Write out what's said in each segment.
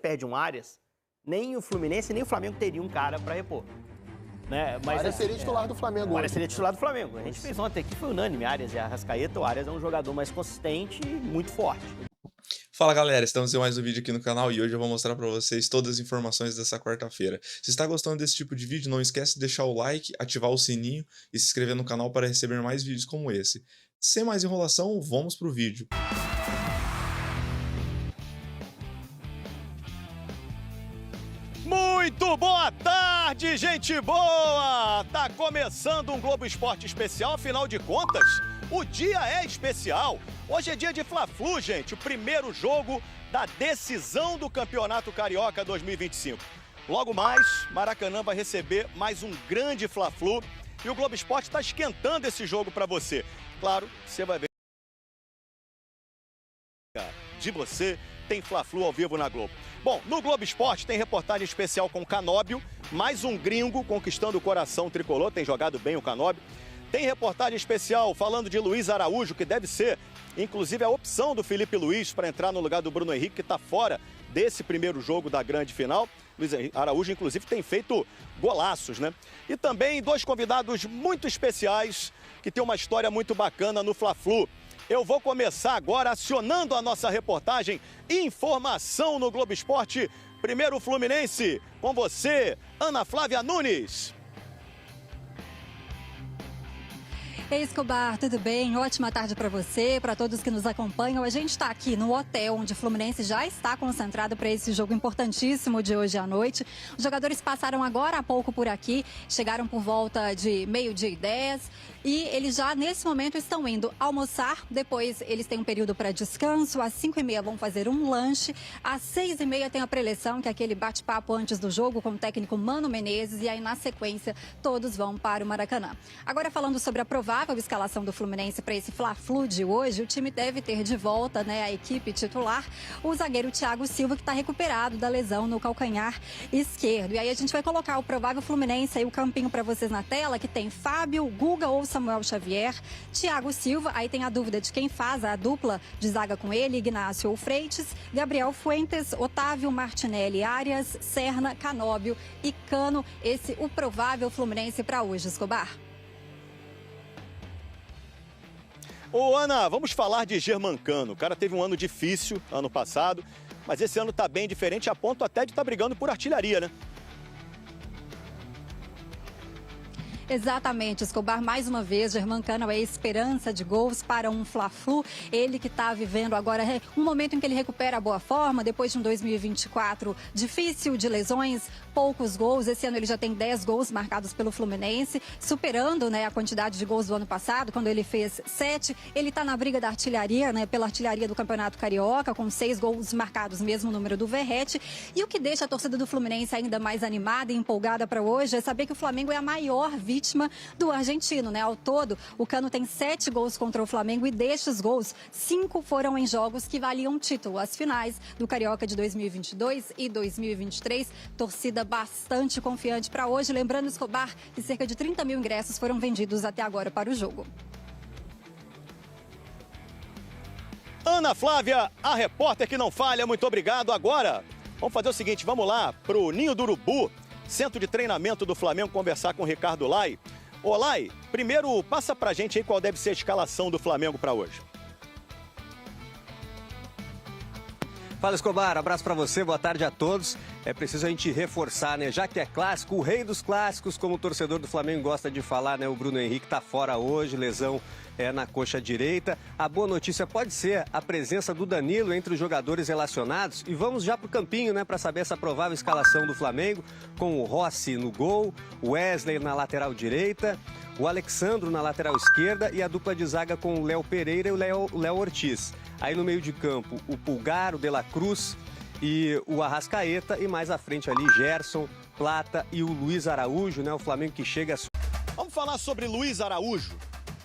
perde um Arias, nem o Fluminense nem o Flamengo teriam um cara para repor. Né? Mas, o Arias seria titular do Flamengo. O Arias seria titular do Flamengo. A gente fez ontem aqui, foi unânime, Arias e Arrascaeta. O Arias é um jogador mais consistente e muito forte. Fala galera, estamos em mais um vídeo aqui no canal e hoje eu vou mostrar para vocês todas as informações dessa quarta-feira. Se está gostando desse tipo de vídeo, não esquece de deixar o like, ativar o sininho e se inscrever no canal para receber mais vídeos como esse. Sem mais enrolação, vamos pro vídeo. Muito boa tarde, gente boa! Tá começando um Globo Esporte especial, afinal de contas, o dia é especial. Hoje é dia de Fla-Flu, gente, o primeiro jogo da decisão do Campeonato Carioca 2025. Logo mais, Maracanã vai receber mais um grande Fla-Flu e o Globo Esporte está esquentando esse jogo para você. Claro, você vai ver de você, tem Fla-Flu ao vivo na Globo. Bom, no Globo Esporte tem reportagem especial com o Canóbio, mais um gringo conquistando o coração tricolor, tem jogado bem o Canóbio. Tem reportagem especial falando de Luiz Araújo, que deve ser, inclusive, a opção do Felipe Luiz para entrar no lugar do Bruno Henrique, que está fora desse primeiro jogo da grande final. Luiz Araújo, inclusive, tem feito golaços, né? E também dois convidados muito especiais, que tem uma história muito bacana no Fla-Flu. Eu vou começar agora acionando a nossa reportagem Informação no Globo Esporte. Primeiro o Fluminense, com você, Ana Flávia Nunes. Ei, Escobar, tudo bem? Ótima tarde para você, para todos que nos acompanham. A gente está aqui no hotel onde o Fluminense já está concentrado para esse jogo importantíssimo de hoje à noite. Os jogadores passaram agora há pouco por aqui, chegaram por volta de 12h10 e eles já nesse momento estão indo almoçar. Depois eles têm um período para descanso, às 5h30 vão fazer um lanche, às 6h30 tem a preleção, que é aquele bate-papo antes do jogo com o técnico Mano Menezes, e aí na sequência todos vão para o Maracanã. Agora falando sobre a provável escalação do Fluminense para esse Fla-Flu de hoje, o time deve ter de volta, né, a equipe titular, o zagueiro Thiago Silva, que está recuperado da lesão no calcanhar esquerdo. E aí a gente vai colocar o provável Fluminense aí, o campinho para vocês na tela, que tem Fábio, Guga ou Samuel Xavier, Thiago Silva, aí tem a dúvida de quem faz a dupla de zaga com ele, Ignacio ou Freitas, Gabriel Fuentes, Otávio, Martinelli, Arias, Serna, Canóbio e Cano. Esse o provável Fluminense para hoje, Escobar. Ô, Ana, vamos falar de Germancano. O cara teve um ano difícil ano passado, mas esse ano tá bem diferente, a ponto até de estar brigando por artilharia, né? Exatamente, Escobar, mais uma vez, Germancano é a esperança de gols para um Fla-Flu. Ele que está vivendo agora um momento em que ele recupera a boa forma, depois de um 2024 difícil, de lesões, poucos gols. Esse ano ele já tem 10 gols marcados pelo Fluminense, superando, né, a quantidade de gols do ano passado, quando ele fez 7. Ele está na briga da artilharia, né, pela artilharia do Campeonato Carioca, com 6 gols marcados, mesmo número do Verratti. E o que deixa a torcida do Fluminense ainda mais animada e empolgada para hoje é saber que o Flamengo é a maior vítima do argentino, né? Ao todo, o Cano tem 7 gols contra o Flamengo e destes gols, 5 foram em jogos que valiam título, as finais do Carioca de 2022 e 2023. Torcida bastante confiante para hoje. Lembrando, Escobar, que cerca de 30 mil ingressos foram vendidos até agora para o jogo. Ana Flávia, a repórter que não falha, muito obrigado. Agora, vamos fazer o seguinte, vamos lá pro Ninho do Urubu, centro de treinamento do Flamengo, conversar com o Ricardo Lai. Ô, Lai, primeiro passa pra gente aí qual deve ser a escalação do Flamengo para hoje. Fala, Escobar, abraço para você, boa tarde a todos. É preciso a gente reforçar, né? Já que é clássico, o rei dos clássicos, como o torcedor do Flamengo gosta de falar, né? O Bruno Henrique tá fora hoje, lesão na coxa direita. A boa notícia pode ser a presença do Danilo entre os jogadores relacionados. E vamos já pro campinho, né? Para saber essa provável escalação do Flamengo, com o Rossi no gol, o Wesley na lateral direita, o Alexandro na lateral esquerda e a dupla de zaga com o Léo Pereira e o Léo Ortiz. Aí no meio de campo, o Pulgar, o De La Cruz e o Arrascaeta. E mais à frente ali, Gerson, Plata e o Luiz Araújo, né? O Flamengo que chega... Vamos falar sobre Luiz Araújo,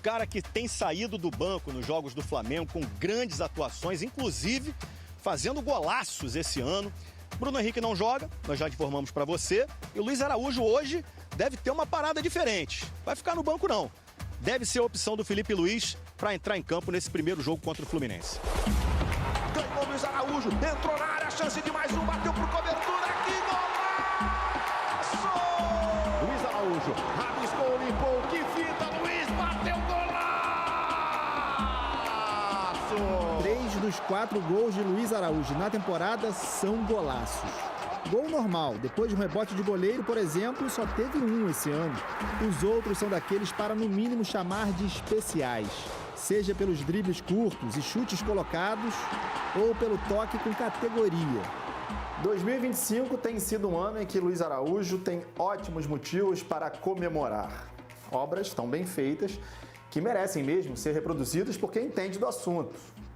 cara que tem saído do banco nos jogos do Flamengo com grandes atuações, inclusive fazendo golaços esse ano. Bruno Henrique não joga, nós já informamos para você. E o Luiz Araújo hoje deve ter uma parada diferente. Vai ficar no banco não. Deve ser a opção do Felipe Luiz para entrar em campo nesse primeiro jogo contra o Fluminense. Ganhou Luiz Araújo, entrou na área, chance de mais um, bateu pro 4 gols de Luiz Araújo na temporada são golaços. Gol normal, depois de um rebote de goleiro, por exemplo, só teve um esse ano. Os outros são daqueles para, no mínimo, chamar de especiais. Seja pelos dribles curtos e chutes colocados, ou pelo toque com categoria. 2025 tem sido um ano em que Luiz Araújo tem ótimos motivos para comemorar. Obras tão bem feitas que merecem mesmo ser reproduzidas por quem entende do assunto.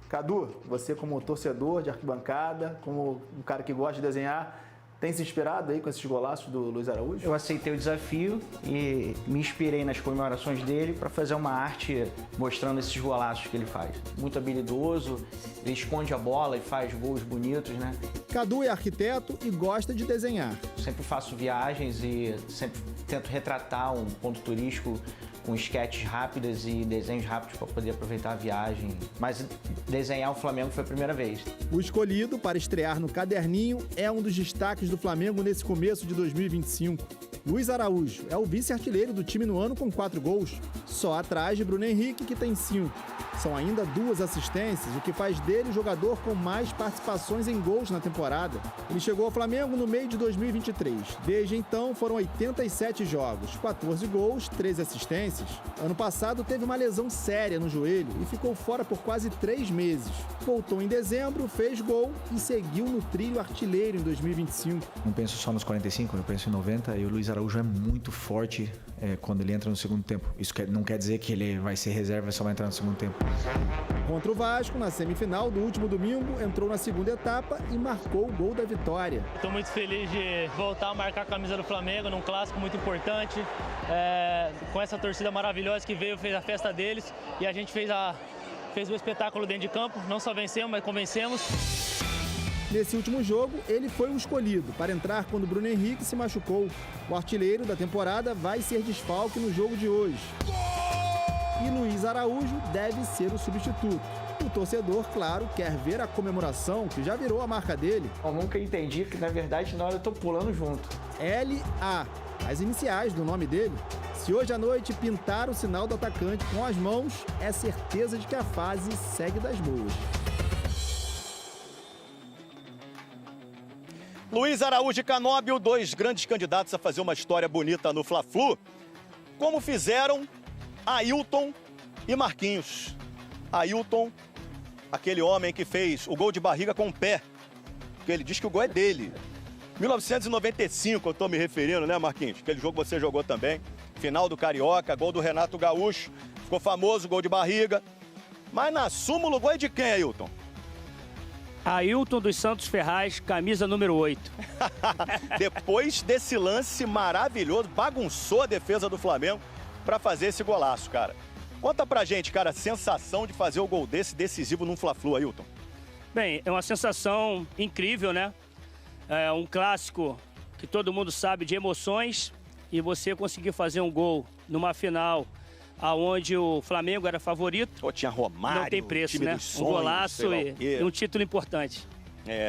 Cadu, você como torcedor de arquibancada, como um cara que gosta de desenhar, tem se inspirado aí com esses golaços do Luiz Araújo? Eu aceitei o desafio e me inspirei nas comemorações dele para fazer uma arte mostrando esses golaços que ele faz. Muito habilidoso, ele esconde a bola e faz gols bonitos, né? Cadu é arquiteto e gosta de desenhar. Sempre faço viagens e sempre tento retratar um ponto turístico com sketches rápidas e desenhos rápidos para poder aproveitar a viagem. Mas desenhar o Flamengo foi a primeira vez. O escolhido para estrear no caderninho é um dos destaques do Flamengo nesse começo de 2025. Luiz Araújo é o vice-artilheiro do time no ano com 4 gols, só atrás de Bruno Henrique, que tem 5. São ainda 2 assistências, o que faz dele o jogador com mais participações em gols na temporada. Ele chegou ao Flamengo no meio de 2023. Desde então, foram 87 jogos, 14 gols, 13 assistências. Ano passado, teve uma lesão séria no joelho e ficou fora por quase 3 meses. Voltou em dezembro, fez gol e seguiu no trilho artilheiro em 2025. Não penso só nos 45, eu penso em 90 e o Luiz Araújo é muito forte quando ele entra no segundo tempo. Isso não quer dizer que ele vai ser reserva e só vai entrar no segundo tempo. Contra o Vasco, na semifinal do último domingo, entrou na segunda etapa e marcou o gol da vitória. Estou muito feliz de voltar a marcar a camisa do Flamengo num clássico muito importante, com essa torcida maravilhosa que veio, fez a festa deles e a gente fez um espetáculo dentro de campo. Não só vencemos, mas convencemos. Nesse último jogo, ele foi o escolhido para entrar quando Bruno Henrique se machucou. O artilheiro da temporada vai ser desfalque no jogo de hoje. E Luiz Araújo deve ser o substituto. O torcedor, claro, quer ver a comemoração, que já virou a marca dele. Eu nunca entendi que, na verdade, na hora eu tô pulando junto. LA, as iniciais do nome dele. Se hoje à noite pintar o sinal do atacante com as mãos, é certeza de que a fase segue das boas. Luiz Araújo e Canóbio, 2 grandes candidatos a fazer uma história bonita no Fla-Flu, como fizeram Ailton e Marquinhos. Ailton, aquele homem que fez o gol de barriga com o pé, porque ele diz que o gol é dele. 1995, eu estou me referindo, né, Marquinhos? Aquele jogo você jogou também, final do Carioca, gol do Renato Gaúcho, ficou famoso, gol de barriga. Mas na súmula, o gol é de quem, Ailton? Ailton dos Santos Ferraz, camisa número 8. Depois desse lance maravilhoso, bagunçou a defesa do Flamengo para fazer esse golaço, cara. Conta pra gente, cara, a sensação de fazer o gol desse decisivo num Fla-Flu, Ailton. Bem, é uma sensação incrível, né? É um clássico que todo mundo sabe de emoções e você conseguir fazer um gol numa final aonde o Flamengo era favorito. Pô, tinha Romário, não tem preço, time né? dos sonhos, um golaço e um título importante.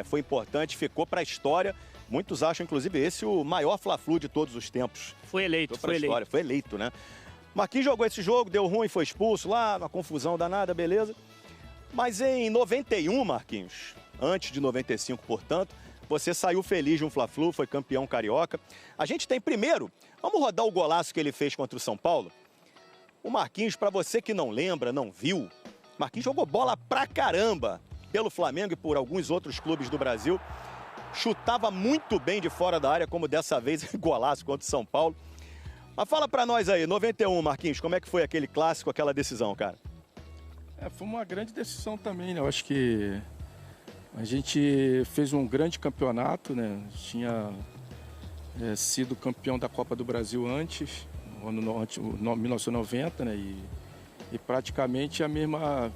Foi importante, ficou pra história. Muitos acham, inclusive, esse o maior Fla-Flu de todos os tempos. Foi eleito, foi eleito, né? Marquinhos jogou esse jogo, deu ruim, foi expulso lá, uma confusão danada, beleza. Mas em 91, Marquinhos, antes de 95, portanto, você saiu feliz de um Fla-Flu, foi campeão carioca. A gente tem primeiro, vamos rodar o golaço que ele fez contra o São Paulo? O Marquinhos, para você que não lembra, não viu, Marquinhos jogou bola pra caramba pelo Flamengo e por alguns outros clubes do Brasil. Chutava muito bem de fora da área, como dessa vez, golaço contra o São Paulo. Mas fala pra nós aí, 91, Marquinhos, como é que foi aquele clássico, aquela decisão, cara? Foi uma grande decisão também, né? Eu acho que a gente fez um grande campeonato, né? Tinha sido campeão da Copa do Brasil antes, no ano 1990, né? E praticamente a mesma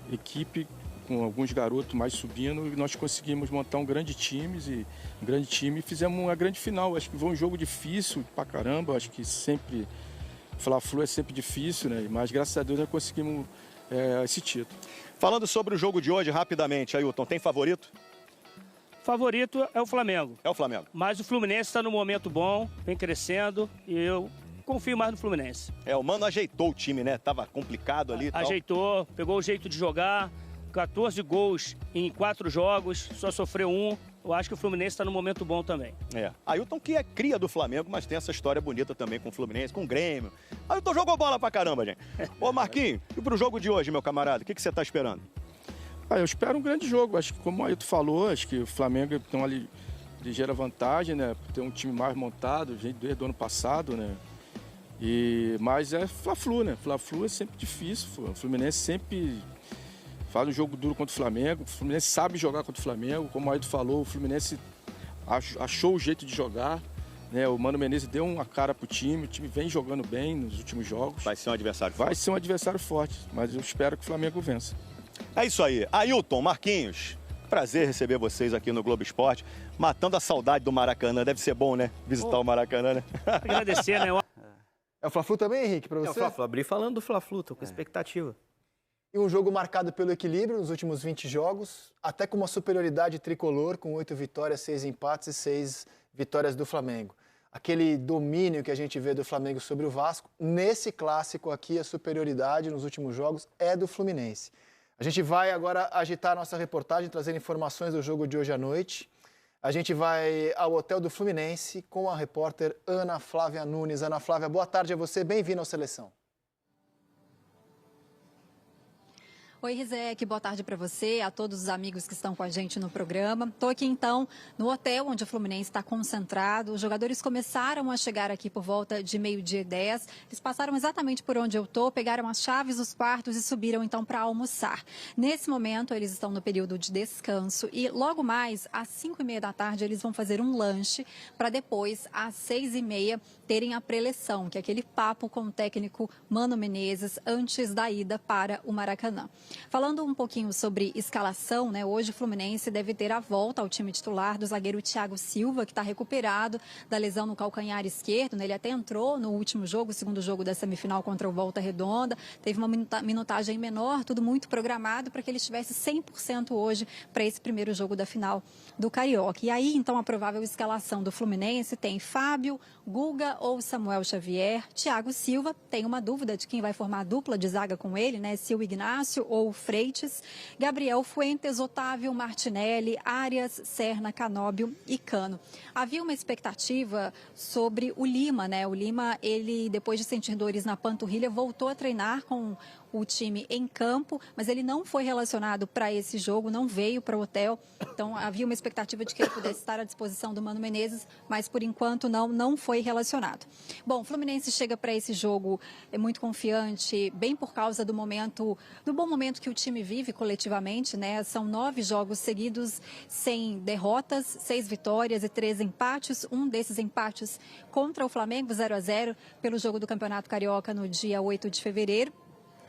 equipe, com alguns garotos mais subindo, e nós conseguimos montar um grande time e fizemos uma grande final. Acho que foi um jogo difícil pra caramba, acho que sempre, Fla-Flu é sempre difícil, né? Mas graças a Deus nós conseguimos esse título. Falando sobre o jogo de hoje, rapidamente, Ailton, tem favorito? Favorito é o Flamengo. É o Flamengo. Mas o Fluminense está num momento bom, vem crescendo e eu confio mais no Fluminense. O Mano ajeitou o time, né? Tava complicado ali e tal. Ajeitou, pegou o jeito de jogar, 14 gols em 4 jogos, só sofreu 1. Eu acho que o Fluminense está num momento bom também. Ailton que é cria do Flamengo, mas tem essa história bonita também com o Fluminense, com o Grêmio. Ailton jogou bola pra caramba, gente. Ô Marquinhos, e pro jogo de hoje, meu camarada, o que você tá esperando? Eu espero um grande jogo. Acho que, como o Ailton falou, acho que o Flamengo tem uma ligeira vantagem, né? Por ter um time mais montado, desde o ano passado, né? Mas é Fla-Flu, né? Fla-Flu é sempre difícil. O Fluminense sempre faz um jogo duro contra o Flamengo. O Fluminense sabe jogar contra o Flamengo. Como o Ailton falou, o Fluminense achou o jeito de jogar, né? O Mano Menezes deu uma cara pro time. O time vem jogando bem nos últimos jogos. Vai ser um adversário forte? Vai ser um adversário forte, mas eu espero que o Flamengo vença. É isso aí. Ailton, Marquinhos, prazer receber vocês aqui no Globo Esporte. Matando a saudade do Maracanã. Deve ser bom, né? Visitar o Maracanã, né? Agradecer, né? É o Fla-Flu também, Henrique, pra você? É o Fla-Flu. Abri falando do Fla-Flu, tô com expectativa. E um jogo marcado pelo equilíbrio nos últimos 20 jogos, até com uma superioridade tricolor, com 8 vitórias, 6 empates e 6 vitórias do Flamengo. Aquele domínio que a gente vê do Flamengo sobre o Vasco, nesse clássico aqui, a superioridade nos últimos jogos é do Fluminense. A gente vai agora agitar a nossa reportagem, trazer informações do jogo de hoje à noite. A gente vai ao Hotel do Fluminense com a repórter Ana Flávia Nunes. Ana Flávia, boa tarde a você, bem-vinda ao Seleção. Oi, Rizek, boa tarde para você, a todos os amigos que estão com a gente no programa. Estou aqui, então, no hotel onde o Fluminense está concentrado. Os jogadores começaram a chegar aqui por volta de 12h10. Eles passaram exatamente por onde eu estou, pegaram as chaves dos quartos e subiram, então, para almoçar. Nesse momento, eles estão no período de descanso e, logo mais, às 5h30 da tarde, eles vão fazer um lanche para depois, às 6h30, terem a preleção, que é aquele papo com o técnico Mano Menezes antes da ida para o Maracanã. Falando um pouquinho sobre escalação, né? Hoje o Fluminense deve ter a volta ao time titular do zagueiro Thiago Silva, que está recuperado da lesão no calcanhar esquerdo, né? Ele até entrou no último jogo, o segundo jogo da semifinal contra o Volta Redonda, teve uma minutagem menor, tudo muito programado para que ele estivesse 100% hoje para esse primeiro jogo da final do Carioca. E aí, então, a provável escalação do Fluminense tem Fábio, Guga ou Samuel Xavier, Thiago Silva, tem uma dúvida de quem vai formar a dupla de zaga com ele, né? Se o Ignacio ou o Freitas, Gabriel Fuentes, Otávio Martinelli, Arias, Serna, Canóbio e Cano. Havia uma expectativa sobre o Lima, né? O Lima, ele, depois de sentir dores na panturrilha, voltou a treinar com o time em campo, mas ele não foi relacionado para esse jogo, não veio para o hotel. Então, havia uma expectativa de que ele pudesse estar à disposição do Mano Menezes, mas, por enquanto, não foi relacionado. Bom, o Fluminense chega para esse jogo muito confiante, bem por causa do bom momento que o time vive coletivamente, né? São 9 jogos seguidos sem derrotas, 6 vitórias e 3 empates. Um desses empates contra o Flamengo, 0-0, pelo jogo do Campeonato Carioca no dia 8 de fevereiro.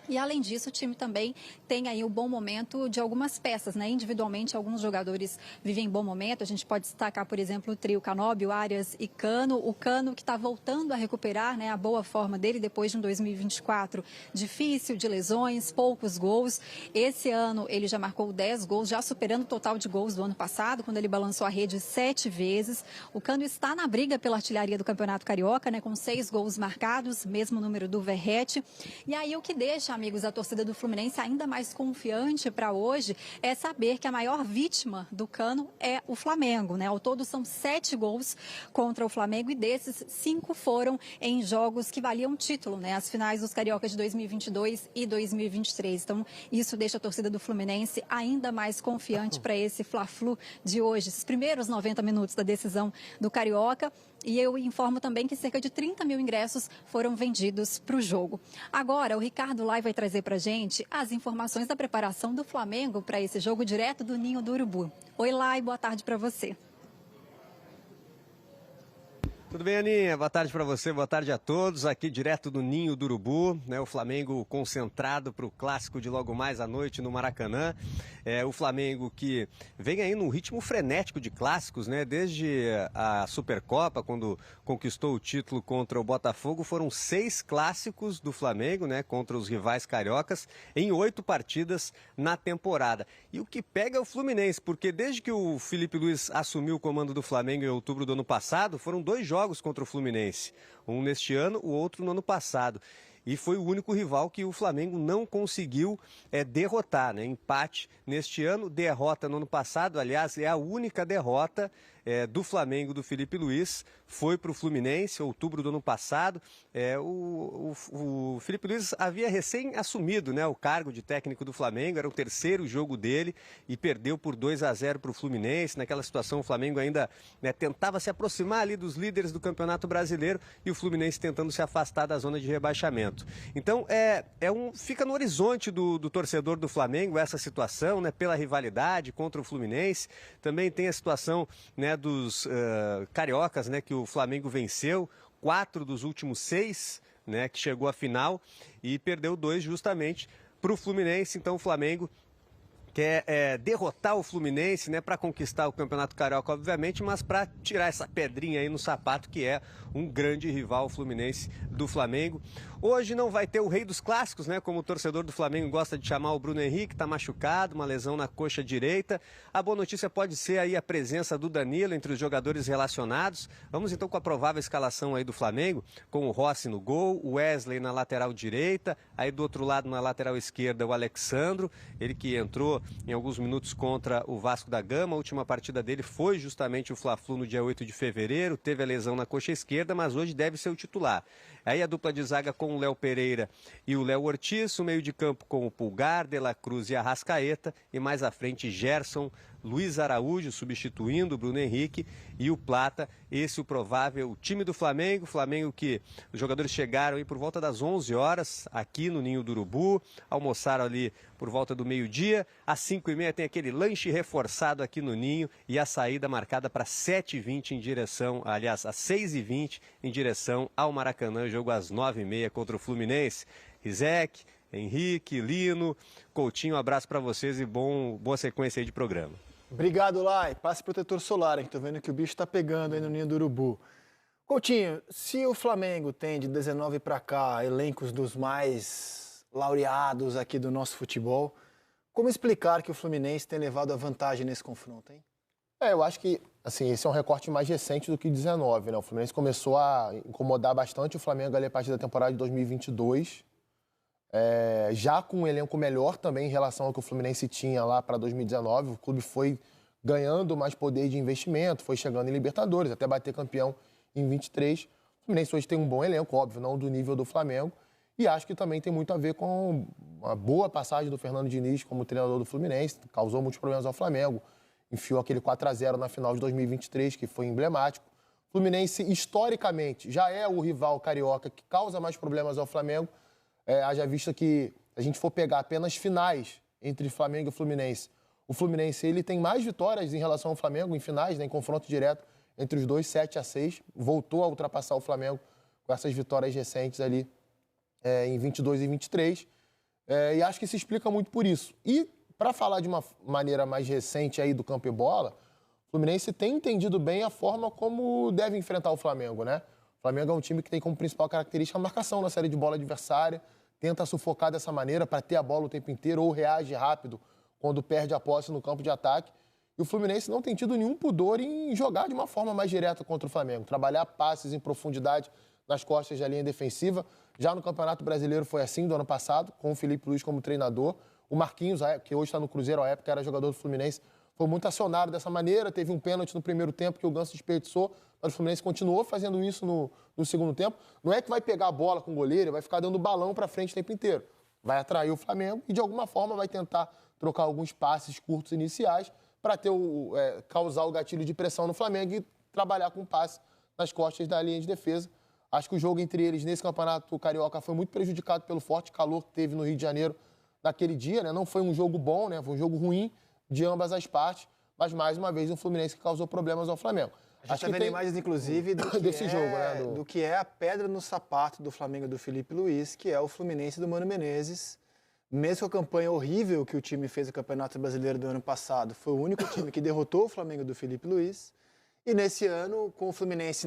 E, além disso, o time também tem aí o bom momento de algumas peças, né? Individualmente, alguns jogadores vivem bom momento. A gente pode destacar, por exemplo, o trio Canóbio, Arias e Cano. O Cano que está voltando a recuperar, né, a boa forma dele depois de um 2024 difícil, de lesões, poucos gols. Esse ano ele já marcou 10 gols, já superando o total de gols do ano passado, quando ele balançou a rede 7 vezes. O Cano está na briga pela artilharia do Campeonato Carioca, né, com 6 gols marcados, mesmo número do Verratti. E aí o que deixa, amigos, a torcida do Fluminense ainda mais confiante para hoje é saber que a maior vítima do Cano é o Flamengo, né? Ao todo são 7 gols contra o Flamengo e desses 5 foram em jogos que valiam título, né? As finais dos Cariocas de 2022 e 2023. Então, isso deixa a torcida do Fluminense ainda mais confiante para esse Fla-Flu de hoje, esses primeiros 90 minutos da decisão do Carioca. E eu informo também que cerca de 30 mil ingressos foram vendidos para o jogo. Agora, o Ricardo Lai vai trazer para a gente as informações da preparação do Flamengo para esse jogo direto do Ninho do Urubu. Oi, Lai, boa tarde para você. Tudo bem, Aninha? Boa tarde para você, boa tarde a todos. Aqui direto do Ninho do Urubu, né? O Flamengo concentrado para o clássico de logo mais à noite no Maracanã. O Flamengo que vem aí num ritmo frenético de clássicos, né? Desde a Supercopa, quando conquistou o título contra o Botafogo, foram 6 clássicos do Flamengo, né? Contra os rivais cariocas, em 8 partidas na temporada. E o que pega é o Fluminense, porque desde que o Felipe Luiz assumiu o comando do Flamengo em outubro do ano passado, foram 2 jogos contra o Fluminense. Um neste ano, o outro no ano passado. e foi o único rival que o Flamengo não conseguiu derrotar, né? Empate neste ano, derrota no ano passado, aliás, é a única derrota do Flamengo, do Felipe Luiz, foi para o Fluminense, outubro do ano passado. O Felipe Luiz havia recém assumido, né, o cargo de técnico do Flamengo, era o terceiro jogo dele e perdeu por 2-0 para o Fluminense. Naquela situação o Flamengo ainda, né, tentava se aproximar ali dos líderes do Campeonato Brasileiro e o Fluminense tentando se afastar da zona de rebaixamento. Então fica no horizonte do torcedor do Flamengo essa situação, né, pela rivalidade contra o Fluminense. Também tem a situação, né, dos cariocas, né, que o Flamengo venceu 4 dos últimos 6, né, que chegou à final e perdeu 2 justamente para o Fluminense. Então o Flamengo quer derrotar o Fluminense, né, para conquistar o Campeonato Carioca, obviamente, mas para tirar essa pedrinha aí no sapato que é um grande rival Fluminense do Flamengo. Hoje não vai ter o rei dos clássicos, né, como o torcedor do Flamengo gosta de chamar o Bruno Henrique, está machucado, uma lesão na coxa direita. A boa notícia pode ser aí a presença do Danilo entre os jogadores relacionados. Vamos então com a provável escalação aí do Flamengo, com o Rossi no gol, o Wesley na lateral direita, aí do outro lado na lateral esquerda o Alexandro, ele que entrou em alguns minutos contra o Vasco da Gama. A última partida dele foi justamente o Fla-Flu no dia 8 de fevereiro, teve a lesão na coxa esquerda, mas hoje deve ser o titular. Aí a dupla de zaga com o Léo Pereira e o Léo Ortiz, o meio de campo com o Pulgar, De La Cruz e Arrascaeta, e mais à frente Gerson, Luiz Araújo substituindo o Bruno Henrique e o Plata. Esse o provável time do Flamengo. Flamengo que os jogadores chegaram aí por volta das 11 horas aqui no Ninho do Urubu, almoçaram ali por volta do meio-dia. Às 5h30 tem aquele lanche reforçado aqui no Ninho e a saída marcada para 7h20 em direção, aliás, às 6h20 em direção ao Maracanã, jogo às 9h30 contra o Fluminense. Rizek, Henrique, Lino, Coutinho, um abraço para vocês e boa sequência aí de programa. Obrigado, Lai. Passe protetor solar, hein? Tô vendo que o bicho tá pegando aí no Ninho do Urubu. Coutinho, se o Flamengo tem de 19 para cá elencos dos mais laureados aqui do nosso futebol, como explicar que o Fluminense tem levado a vantagem nesse confronto, hein? Eu acho que assim, esse é um recorte mais recente do que 19, né? O Fluminense começou a incomodar bastante o Flamengo ali a partir da temporada de 2022. Já com um elenco melhor também em relação ao que o Fluminense tinha lá para 2019. O clube foi ganhando mais poder de investimento, foi chegando em Libertadores, até bater campeão em 23. O Fluminense hoje tem um bom elenco, óbvio, não do nível do Flamengo. E acho que também tem muito a ver com uma boa passagem do Fernando Diniz como treinador do Fluminense. Causou muitos problemas ao Flamengo. Enfiou aquele 4-0 na final de 2023, que foi emblemático. O Fluminense, historicamente, já é o rival carioca que causa mais problemas ao Flamengo. Haja vista que, se a gente for pegar apenas finais entre Flamengo e Fluminense, o Fluminense ele tem mais vitórias em relação ao Flamengo em finais, né, em confronto direto entre os dois, 7-6. Voltou a ultrapassar o Flamengo com essas vitórias recentes ali em 22 e 23. E acho que se explica muito por isso. E, para falar de uma maneira mais recente aí do campo e bola, o Fluminense tem entendido bem a forma como deve enfrentar o Flamengo, né? O Flamengo é um time que tem como principal característica a marcação na série de bola adversária, tenta sufocar dessa maneira para ter a bola o tempo inteiro ou reage rápido quando perde a posse no campo de ataque. E o Fluminense não tem tido nenhum pudor em jogar de uma forma mais direta contra o Flamengo, trabalhar passes em profundidade nas costas da linha defensiva. Já no Campeonato Brasileiro foi assim do ano passado, com o Felipe Luiz como treinador. O Marquinhos, que hoje está no Cruzeiro, à época era jogador do Fluminense, foi muito acionado dessa maneira. Teve um pênalti no primeiro tempo que o Ganso desperdiçou, mas o Fluminense continuou fazendo isso no segundo tempo. Não é que vai pegar a bola com o goleiro e vai ficar dando balão para frente o tempo inteiro. Vai atrair o Flamengo e, de alguma forma, vai tentar trocar alguns passes curtos iniciais para causar o gatilho de pressão no Flamengo e trabalhar com passe nas costas da linha de defesa. Acho que o jogo entre eles nesse campeonato carioca foi muito prejudicado pelo forte calor que teve no Rio de Janeiro naquele dia, né? Não foi um jogo bom, né? Foi um jogo ruim de ambas as partes, mas mais uma vez um Fluminense que causou problemas ao Flamengo. A gente está vendo imagens, inclusive, desse jogo, né? Do que é a pedra no sapato do Flamengo do Felipe Luiz, que é o Fluminense do Mano Menezes. Mesmo com a campanha horrível que o time fez no Campeonato Brasileiro do ano passado, foi o único time que derrotou o Flamengo do Felipe Luiz. E nesse ano, com o Fluminense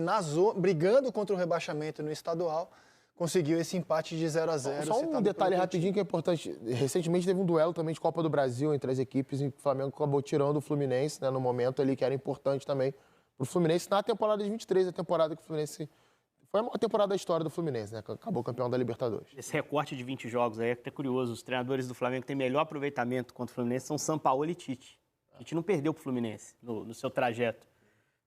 brigando contra o rebaixamento no estadual, conseguiu esse empate de 0-0. Só um detalhe rapidinho que é importante. Recentemente teve um duelo também de Copa do Brasil entre as equipes e o Flamengo acabou tirando o Fluminense, né, no momento ali que era importante também para o Fluminense na temporada de 23, a temporada que o Fluminense Foi a maior temporada da história do Fluminense, né? Acabou campeão da Libertadores. Esse recorte de 20 jogos aí é até curioso. Os treinadores do Flamengo que têm melhor aproveitamento contra o Fluminense são Sampaoli e Tite. A gente não perdeu pro Fluminense no seu trajeto.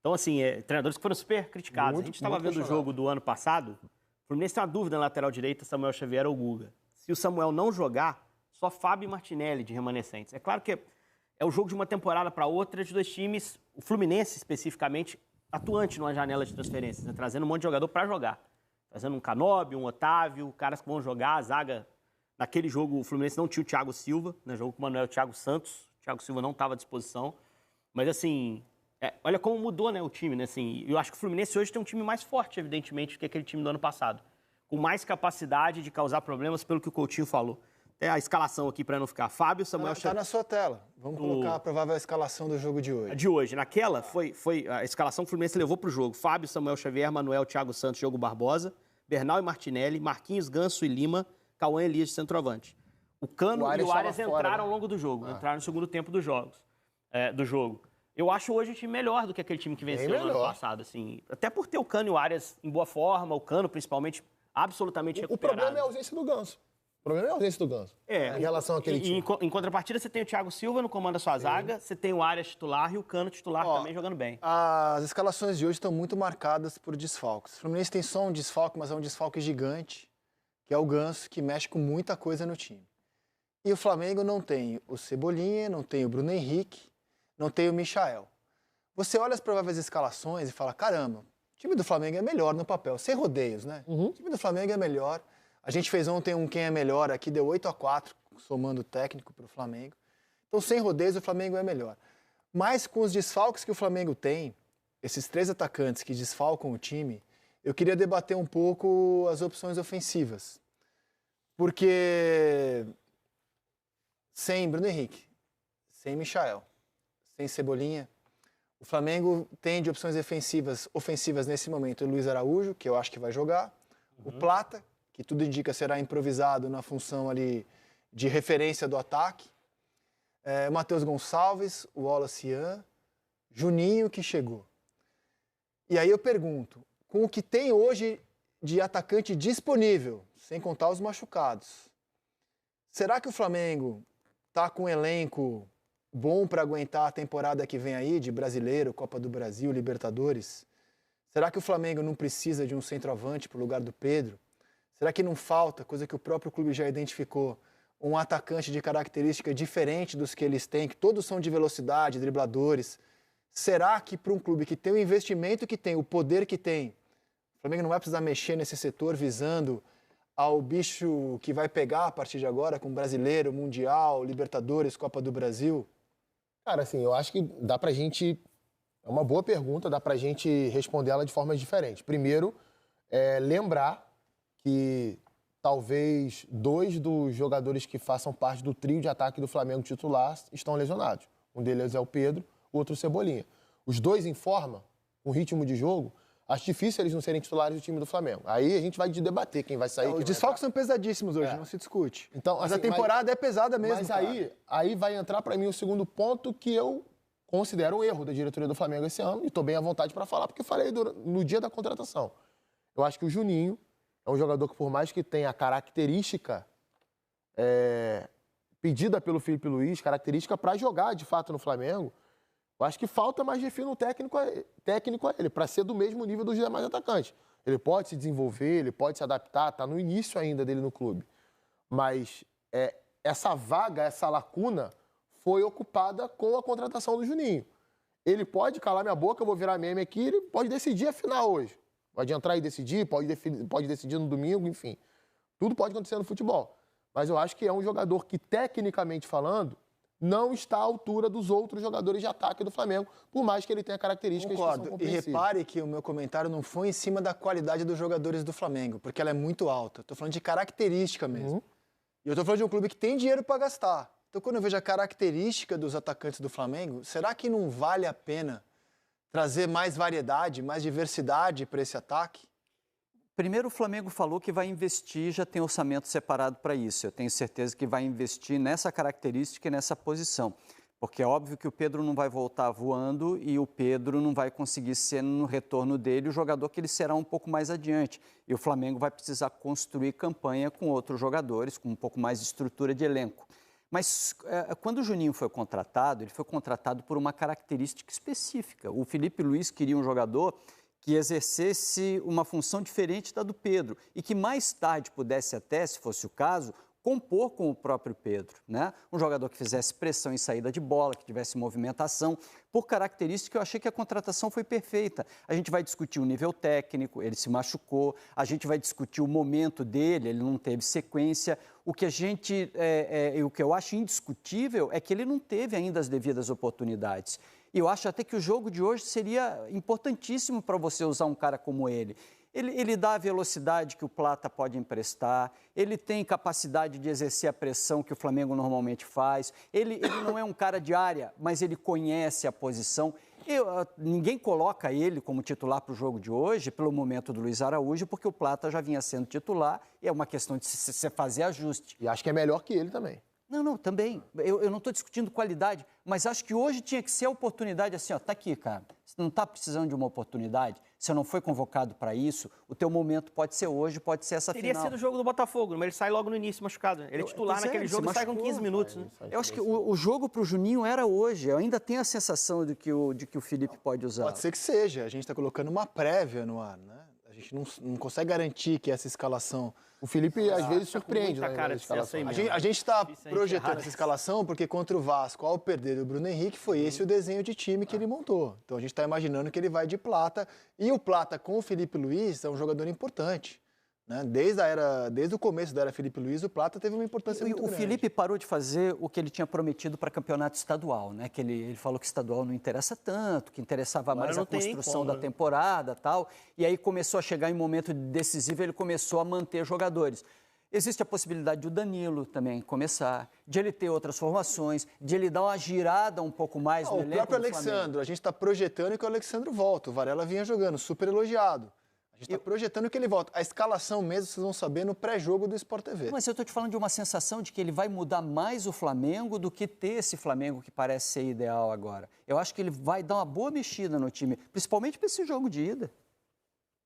Então, assim, treinadores que foram super criticados. A gente estava vendo o jogo do ano passado, o Fluminense tem uma dúvida na lateral direita, Samuel Xavier ou Guga. Se o Samuel não jogar, só Fábio e Martinelli de remanescentes. É claro que é o jogo de uma temporada para outra de dois times, o Fluminense especificamente, atuante numa janela de transferências, né? Trazendo um monte de jogador para jogar. Trazendo um Canóbio, um Otávio, caras que vão jogar, a zaga. Naquele jogo, o Fluminense não tinha o Thiago Silva, né? Jogo com o Manuel Thiago Santos. O Thiago Silva não estava à disposição. Mas, assim, olha como mudou, né, o time, né? Assim, eu acho que o Fluminense hoje tem um time mais forte, evidentemente, do que aquele time do ano passado. Com mais capacidade de causar problemas, pelo que o Coutinho falou. É a escalação aqui para não ficar. Fábio, Samuel... Está na sua tela. Vamos colocar a provável escalação do jogo de hoje. De hoje. Naquela, foi a escalação que o Fluminense levou para o jogo. Fábio, Samuel Xavier, Manuel, Thiago Santos, Diogo Barbosa, Bernal e Martinelli, Marquinhos, Ganso e Lima, Cauã Elias de centroavante. O Cano e o Arias entraram ao longo do jogo. Entraram no segundo tempo do jogo. Eu acho hoje o time melhor do que aquele time que venceu no ano passado. Assim, até por ter o Cano e o Arias em boa forma, o Cano, principalmente, absolutamente recuperado. O problema é a ausência do Ganso. O problema é a ausência do Ganso. Em relação àquele time. Em contrapartida, você tem o Thiago Silva no comando da sua zaga, você tem o Arias titular e o Cano titular também jogando bem. As escalações de hoje estão muito marcadas por desfalques. O Fluminense tem só um desfalque, mas é um desfalque gigante, que é o Ganso, que mexe com muita coisa no time. E o Flamengo não tem o Cebolinha, não tem o Bruno Henrique, não tem o Michael. Você olha as prováveis escalações e fala, caramba, o time do Flamengo é melhor no papel, sem rodeios, né? O time do Flamengo é melhor. A gente fez ontem um quem é melhor aqui, deu 8-4, somando o técnico para o Flamengo. Então, sem rodeios, o Flamengo é melhor. Mas com os desfalques que o Flamengo tem, esses 3 atacantes que desfalcam o time, eu queria debater um pouco as opções ofensivas. Porque sem Bruno Henrique, sem Michael, sem Cebolinha, o Flamengo tem de opções ofensivas nesse momento o Luiz Araújo, que eu acho que vai jogar, o Plata, que tudo indica será improvisado na função ali de referência do ataque, Matheus Gonçalves, o Wallace Ian, Juninho, que chegou. E aí eu pergunto, com o que tem hoje de atacante disponível, sem contar os machucados, será que o Flamengo está com um elenco bom para aguentar a temporada que vem aí, de Brasileiro, Copa do Brasil, Libertadores? Será que o Flamengo não precisa de um centroavante para o lugar do Pedro? Será que não falta, coisa que o próprio clube já identificou, um atacante de característica diferente dos que eles têm, que todos são de velocidade, dribladores? Será que para um clube que tem o investimento que tem, o poder que tem, o Flamengo não vai precisar mexer nesse setor visando ao bicho que vai pegar a partir de agora com Brasileiro, Mundial, Libertadores, Copa do Brasil? Cara, assim, eu acho que dá pra gente... É uma boa pergunta, dá pra gente responder ela de formas diferentes. Primeiro, lembrar que talvez 2 dos jogadores que façam parte do trio de ataque do Flamengo titular estão lesionados. Um deles é o Pedro, o outro o Cebolinha. Os 2 em forma, com ritmo de jogo, acho difícil eles não serem titulares do time do Flamengo. Aí a gente vai debater quem vai sair. Os desfalques são pesadíssimos hoje, não se discute. Então, mas assim, a temporada é pesada mesmo. Mas aí vai entrar para mim o segundo ponto que eu considero um erro da diretoria do Flamengo esse ano, e estou bem à vontade para falar, porque eu falei no dia da contratação. Eu acho que o Juninho é um jogador que, por mais que tenha a característica pedida pelo Felipe Luiz, característica para jogar de fato no Flamengo, eu acho que falta mais refino técnico a ele, para ser do mesmo nível dos demais atacantes. Ele pode se desenvolver, ele pode se adaptar, está no início ainda dele no clube. Mas essa vaga, essa lacuna, foi ocupada com a contratação do Juninho. Ele pode calar minha boca, eu vou virar meme aqui, ele pode decidir a final hoje. Pode entrar e decidir, pode decidir no domingo, enfim. Tudo pode acontecer no futebol. Mas eu acho que é um jogador que, tecnicamente falando, não está à altura dos outros jogadores de ataque do Flamengo, por mais que ele tenha características que são compreensíveis. E repare que o meu comentário não foi em cima da qualidade dos jogadores do Flamengo, porque ela é muito alta. Estou falando de característica mesmo. E eu estou falando de um clube que tem dinheiro para gastar. Então, quando eu vejo a característica dos atacantes do Flamengo, será que não vale a pena trazer mais variedade, mais diversidade para esse ataque? Primeiro, o Flamengo falou que vai investir, já tem orçamento separado para isso. Eu tenho certeza que vai investir nessa característica e nessa posição. Porque é óbvio que o Pedro não vai voltar voando e o Pedro não vai conseguir ser, no retorno dele, o jogador que ele será um pouco mais adiante. E o Flamengo vai precisar construir campanha com outros jogadores, com um pouco mais de estrutura de elenco. Mas quando o Juninho foi contratado, ele foi contratado por uma característica específica. O Felipe Luiz queria um jogador que exercesse uma função diferente da do Pedro e que mais tarde pudesse até, se fosse o caso, compor com o próprio Pedro, né? Um jogador que fizesse pressão em saída de bola, que tivesse movimentação. Por característica, eu achei que a contratação foi perfeita. A gente vai discutir o nível técnico, ele se machucou, a gente vai discutir o momento dele, ele não teve sequência. O que o que eu acho indiscutível é que ele não teve ainda as devidas oportunidades. E eu acho até que o jogo de hoje seria importantíssimo para você usar um cara como ele. Ele dá a velocidade que o Plata pode emprestar, ele tem capacidade de exercer a pressão que o Flamengo normalmente faz, ele não é um cara de área, mas ele conhece a posição. Ninguém coloca ele como titular para o jogo de hoje, pelo momento do Luiz Araújo, porque o Plata já vinha sendo titular e é uma questão de se fazer ajuste. E acho que é melhor que ele também. Não, também. Eu não estou discutindo qualidade, mas acho que hoje tinha que ser a oportunidade assim, ó, tá aqui, cara. Você não está precisando de uma oportunidade, você não foi convocado para isso, o teu momento pode ser hoje, pode ser essa final. Teria sido o jogo do Botafogo, mas ele sai logo no início machucado. Ele é titular naquele jogo e sai com 15 minutos. Né? Eu acho que o jogo para o Juninho era hoje. Eu ainda tenho a sensação de que o Felipe pode usar. Pode ser que seja. A gente está colocando uma prévia no ar, né? A gente não consegue garantir que essa escalação... O Felipe, às vezes, surpreende. Tá cara a gente está projetando essa escalação porque contra o Vasco, ao perder do Bruno Henrique, foi esse o desenho de time que ele montou. Então a gente está imaginando que ele vai de Plata. E o Plata com o Felipe Luiz é um jogador importante. Né? Desde o começo da era Felipe Luiz, o Plata teve uma importância muito grande. O Felipe parou de fazer o que ele tinha prometido para campeonato estadual, né? Que ele falou que estadual não interessa tanto, que interessava mais a construção da temporada e tal. E aí começou a chegar em momento decisivo, ele começou a manter jogadores. Existe a possibilidade de o Danilo também começar, de ele ter outras formações, de ele dar uma girada um pouco mais no elenco do Flamengo. O próprio Alexandro, a gente está projetando que o Alexandro volta. O Varela vinha jogando, super elogiado. A gente está projetando que ele volta. A escalação mesmo vocês vão saber no pré-jogo do Sport TV. Mas eu estou te falando de uma sensação de que ele vai mudar mais o Flamengo do que ter esse Flamengo que parece ser ideal agora. Eu acho que ele vai dar uma boa mexida no time, principalmente para esse jogo de ida.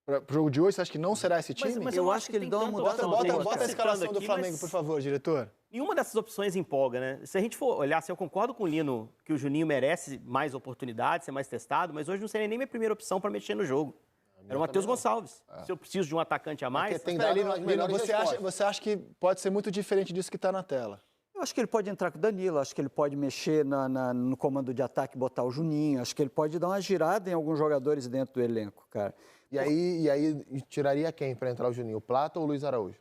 Para o jogo de hoje, você acha que não será esse time? Mas eu acho que ele dá uma mudada. Bota a escalação do Flamengo, por favor, diretor. Nenhuma dessas opções empolga, né? Se a gente for olhar, eu concordo com o Lino que o Juninho merece mais oportunidades, ser mais testado, mas hoje não seria nem minha primeira opção para mexer no jogo. Era o Matheus Gonçalves. Se eu preciso de um atacante a mais... Você acha que pode ser muito diferente disso que está na tela? Eu acho que ele pode entrar com o Danilo, acho que ele pode mexer no comando de ataque, botar o Juninho, acho que ele pode dar uma girada em alguns jogadores dentro do elenco, cara. E aí tiraria quem para entrar o Juninho? O Plata ou o Luiz Araújo?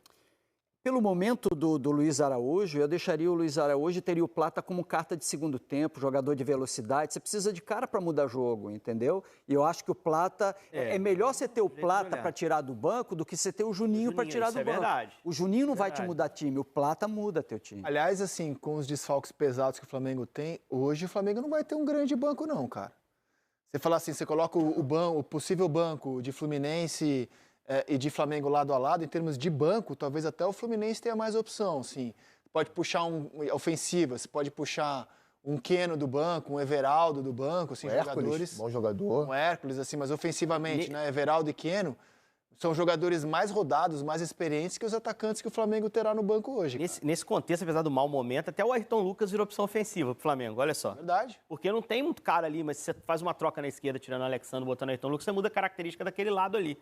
Pelo momento do Luiz Araújo, eu deixaria o Luiz Araújo e teria o Plata como carta de segundo tempo, jogador de velocidade. Você precisa de cara para mudar jogo, entendeu? E eu acho que o Plata... É melhor você ter o Plata para tirar do banco do que você ter o Juninho para tirar do banco. Verdade. O Juninho não vai te mudar time, o Plata muda teu time. Aliás, assim, com os desfalques pesados que o Flamengo tem, hoje o Flamengo não vai ter um grande banco não, cara. Você fala assim, você coloca o possível banco de Fluminense... e de Flamengo lado a lado, em termos de banco, talvez até o Fluminense tenha mais opção, sim. Pode puxar ofensivas, pode puxar um Keno do banco, um Everaldo do banco, assim, jogadores... Bom jogador. Um Hércules, assim, mas ofensivamente, né, Everaldo e Keno são jogadores mais rodados, mais experientes que os atacantes que o Flamengo terá no banco hoje. Nesse contexto, apesar do mau momento, até o Ayrton Lucas virou opção ofensiva pro Flamengo, olha só. Verdade. Porque não tem muito cara ali, mas se você faz uma troca na esquerda, tirando o Alexandre, botando o Ayrton Lucas, você muda a característica daquele lado ali.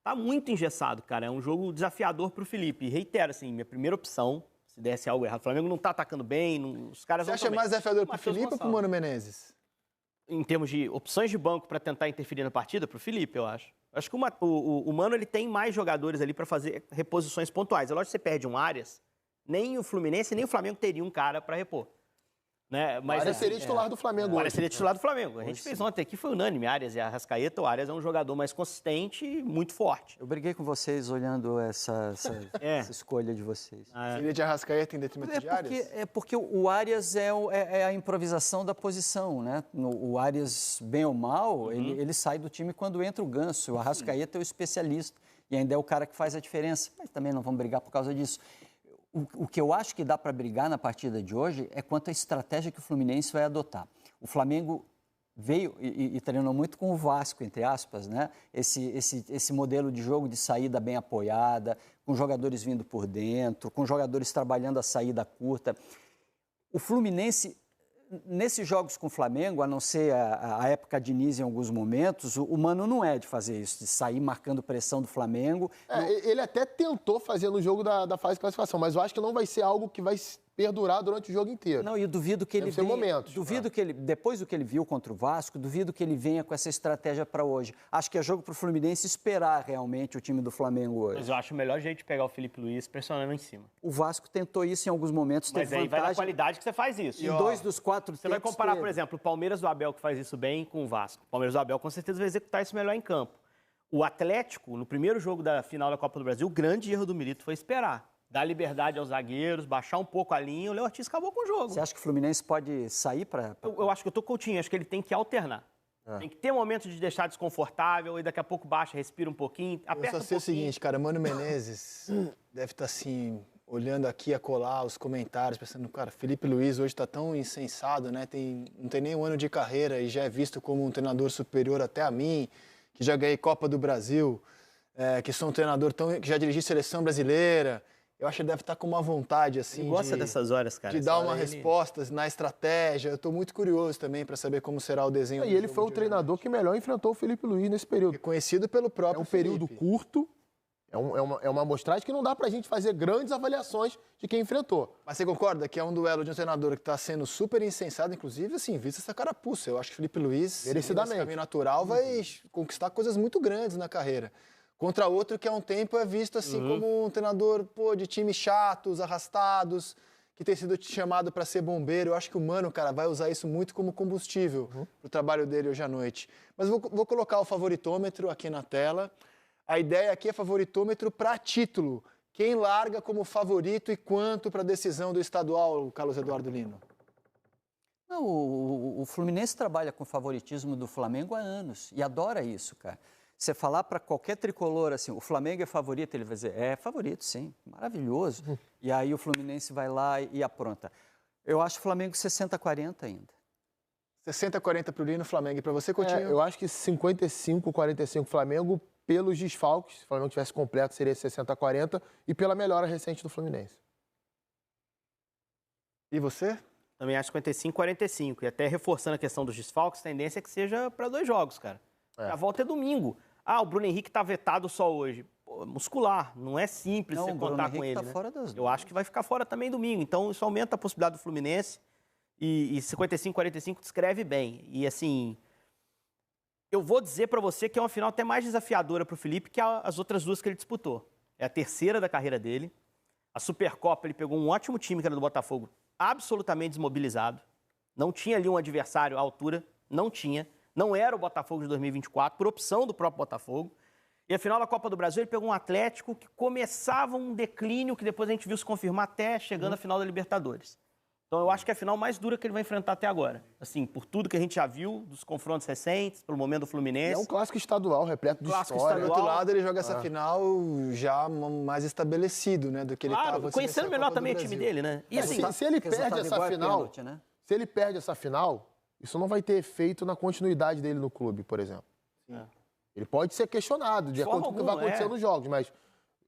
Tá muito engessado, cara. É um jogo desafiador pro Felipe. E reitero, assim, minha primeira opção, se desse algo errado, o Flamengo não tá atacando bem, os caras não estão bem. Você acha mais desafiador pro Felipe ou pro Mano Menezes? Em termos de opções de banco para tentar interferir na partida, pro Felipe, eu acho. Acho que o Mano, ele tem mais jogadores ali para fazer reposições pontuais. É lógico que você perde um Arias, nem o Fluminense, nem o Flamengo teria um cara para repor. Né? Mas, o Arias seria titular do Flamengo. O Arias seria titular do Flamengo. A gente fez ontem aqui, foi unânime, Arias e Arrascaeta. O Arias é um jogador mais consistente e muito forte. Eu briguei com vocês olhando essa escolha de vocês. Seria de Arrascaeta em detrimento de Arias? É porque o Arias é a improvisação da posição, né? O Arias, bem ou mal, ele sai do time quando entra o Ganso. O Arrascaeta é o especialista e ainda é o cara que faz a diferença. Mas também não vamos brigar por causa disso. O que eu acho que dá para brigar na partida de hoje é quanto à estratégia que o Fluminense vai adotar. O Flamengo veio e treinou muito com o Vasco, entre aspas, né? Esse modelo de jogo de saída bem apoiada, com jogadores vindo por dentro, com jogadores trabalhando a saída curta. O Fluminense, nesses jogos com o Flamengo, a não ser a época de Diniz em alguns momentos, o Mano não é de fazer isso, de sair marcando pressão do Flamengo. Ele até tentou fazer no jogo da fase de classificação, mas eu acho que não vai ser algo que vai perdurar durante o jogo inteiro. Não, e eu duvido que ele venha, momentos. Duvido que ele, depois do que ele viu contra o Vasco, duvido que ele venha com essa estratégia para hoje. Acho que é jogo para o Fluminense esperar realmente o time do Flamengo hoje. Mas eu acho o melhor jeito de pegar o Felipe Luiz pressionando em cima. O Vasco tentou isso em alguns momentos, mas teve aí vantagem. vai na qualidade que você faz isso. Em 2 dos 4 Você vai comparar, por exemplo, o Palmeiras do Abel, que faz isso bem, com o Vasco. O Palmeiras do Abel com certeza vai executar isso melhor em campo. O Atlético, no primeiro jogo da final da Copa do Brasil, o grande erro do Milito foi esperar. Dar liberdade aos zagueiros, baixar um pouco a linha, o Léo Ortiz acabou com o jogo. Você acha que o Fluminense pode sair para... Eu acho que eu tô com o Coutinho, acho que ele tem que alternar. Tem que ter um momento de deixar desconfortável e daqui a pouco baixa, respira um pouquinho, aperta Eu só um sei pouquinho. o seguinte, cara, Mano Menezes deve estar assim, olhando aqui a colar os comentários, pensando, cara, Felipe Luiz hoje tá tão insensado, né? Não tem nem um ano de carreira e já é visto como um treinador superior até a mim, que já ganhei Copa do Brasil, que sou um treinador que já dirigi seleção brasileira. Eu acho que ele deve estar com uma vontade, assim, ele gosta dessas horas, cara. De dar uma resposta na estratégia. Eu estou muito curioso também para saber como será o desenho. E ele foi o treinador que melhor enfrentou o Felipe Luiz nesse período. Conhecido pelo próprio período curto, é uma amostragem que não dá pra gente fazer grandes avaliações de quem enfrentou. Mas você concorda que é um duelo de um treinador que está sendo super insensado, inclusive, assim, vista essa carapuça. Eu acho que o Felipe Luiz, nesse caminho natural, vai conquistar coisas muito grandes na carreira. Contra outro que há um tempo é visto assim como um treinador de times chatos, arrastados, que tem sido chamado para ser bombeiro. Eu acho que o Mano, cara, vai usar isso muito como combustível pro trabalho dele hoje à noite. Mas vou colocar o favoritômetro aqui na tela. A ideia aqui é favoritômetro para título. Quem larga como favorito e quanto para a decisão do estadual, Carlos Eduardo Lino? Não, o Fluminense trabalha com o favoritismo do Flamengo há anos e adora isso, cara. Você falar para qualquer tricolor assim, o Flamengo é favorito, ele vai dizer, é favorito, sim, maravilhoso. E aí o Fluminense vai lá e apronta. Eu acho o Flamengo 60-40 ainda. 60-40 para o Lino, Flamengo. E para você, Coutinho? Eu acho que 55-45 Flamengo, pelos desfalques. Se o Flamengo tivesse completo, seria 60-40. E pela melhora recente do Fluminense. E você? Também acho 55-45. E até reforçando a questão dos desfalques, a tendência é que seja para 2 jogos, cara. A volta é domingo. O Bruno Henrique tá vetado só hoje. Pô, muscular, não é simples você contar com ele. Tá fora das Eu acho que vai ficar fora também domingo. Então isso aumenta a possibilidade do Fluminense. E 55-45 descreve bem. E assim, eu vou dizer para você que é uma final até mais desafiadora para o Felipe que as outras 2 que ele disputou. É a terceira da carreira dele. A Supercopa, ele pegou um ótimo time que era do Botafogo, absolutamente desmobilizado. Não tinha ali um adversário à altura, não tinha. Não era o Botafogo de 2024, por opção do próprio Botafogo. E a final da Copa do Brasil, ele pegou um Atlético que começava um declínio, que depois a gente viu se confirmar até chegando à final da Libertadores. Então eu acho que é a final mais dura que ele vai enfrentar até agora. Assim, por tudo que a gente já viu, dos confrontos recentes, pelo momento do Fluminense. É um clássico estadual, repleto de história. Do outro lado, ele joga essa final já mais estabelecido, né, do que ele estava. Conhecendo melhor também o time dele, né? E assim, se ele perde essa final, pênalti, né? Se ele perde essa final, isso não vai ter efeito na continuidade dele no clube, por exemplo. Ele pode ser questionado de acordo com o que vai acontecer nos jogos, mas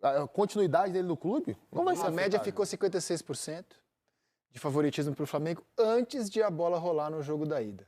a continuidade dele no clube não vai ser afetada. A média ficou 56% de favoritismo para o Flamengo antes de a bola rolar no jogo da ida.